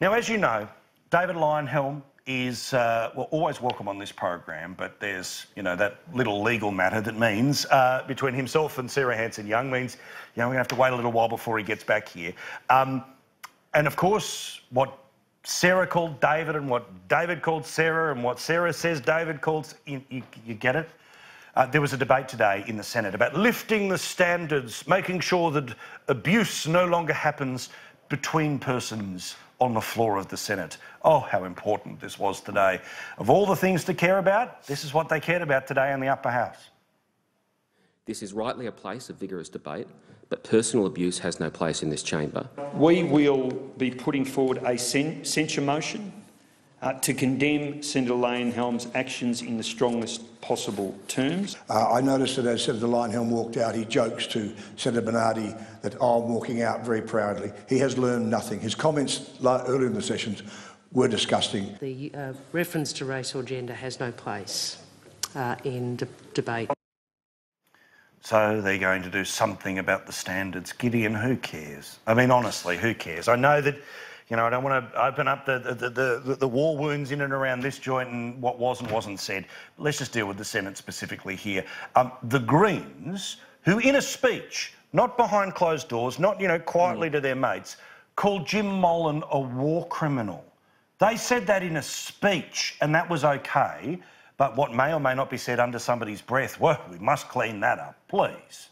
Now, as you know, David Leyonhjelm is well, always welcome on this program, but there's, you know, that little legal matter that means between himself and Sarah Hanson-Young means, you know, we're going to have to wait a little while before he gets back here. And of course, what Sarah called David and what David called Sarah and what Sarah says David calls, you get it? There was a debate today in the Senate about lifting the standards, making sure that abuse no longer happens between persons on the floor of the Senate. Oh, how important this was today. Of all the things to care about, this is what they cared about today in the upper house. This is rightly a place of vigorous debate, but personal abuse has no place in this chamber. We will be putting forward a censure motion to condemn Senator Leyonhjelm's actions in the strongest possible terms. I noticed that as Senator Leyonhjelm walked out, he jokes to Senator Bernardi that I'm walking out very proudly. He has learned nothing. His comments earlier in the sessions were disgusting. The reference to race or gender has no place in debate. So they're going to do something about the standards. Gideon, who cares? I mean, honestly, who cares? I know that, you know, I don't want to open up the war wounds in and around this joint and what was and wasn't said. Let's just deal with the Senate specifically here. The Greens, who in a speech, not behind closed doors, not, you know, quietly to their mates, called Jim Molan a war criminal. They said that in a speech and that was okay, but what may or may not be said under somebody's breath, well, we must clean that up, please.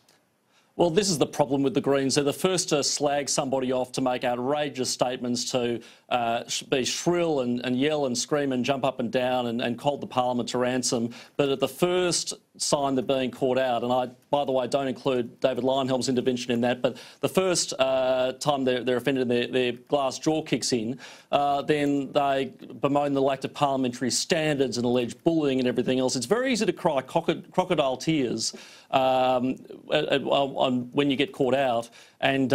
Well, this is the problem with the Greens. They're the first to slag somebody off, to make outrageous statements, to be shrill and yell and scream and jump up and down and hold the parliament to ransom. But at the first sign they're being caught out, and I, by the way, don't include David Leyonhjelm's intervention in that, but the first time they're offended and their glass jaw kicks in, then they bemoan the lack of parliamentary standards and allege bullying and everything else. It's very easy to cry crocodile tears when you get caught out and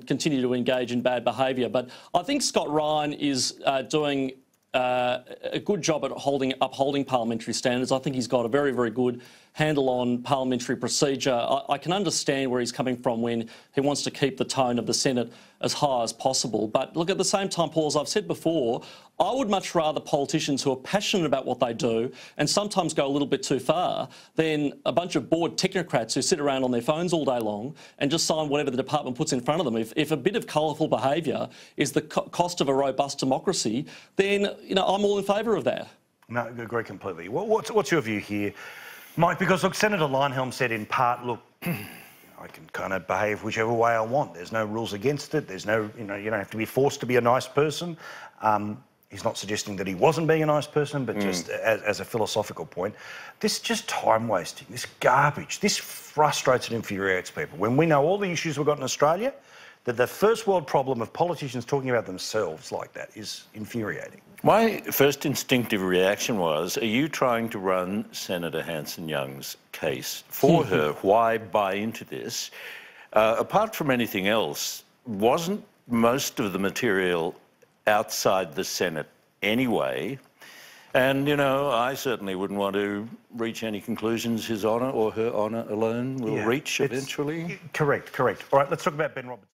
continue to engage in bad behaviour. But I think Scott Ryan is doing a good job at upholding parliamentary standards. I think he's got a very, very good handle on parliamentary procedure. I can understand where he's coming from when he wants to keep the tone of the Senate as high as possible. But look, at the same time, Paul, as I've said before, I would much rather politicians who are passionate about what they do and sometimes go a little bit too far than a bunch of bored technocrats who sit around on their phones all day long and just sign whatever the department puts in front of them. If a bit of colourful behaviour is the cost of a robust democracy, then, you know, I'm all in favour of that. No, I agree completely. What's your view here, Mike? Because, look, Senator Leyonhjelm said in part, look, I can kind of behave whichever way I want. There's no rules against it. There's no, you know, you don't have to be forced to be a nice person. He's not suggesting that he wasn't being a nice person, but just as a philosophical point. This just time wasting, this garbage, this frustrates and infuriates people. When we know all the issues we've got in Australia, that the first world problem of politicians talking about themselves like that is infuriating. My first instinctive reaction was, are you trying to run Senator Hanson-Young's case for her? Why buy into this? Apart from anything else, wasn't most of the material outside the Senate anyway? And, you know, I certainly wouldn't want to reach any conclusions his honour or her honour alone will reach eventually. Correct. All right, let's talk about Ben Roberts.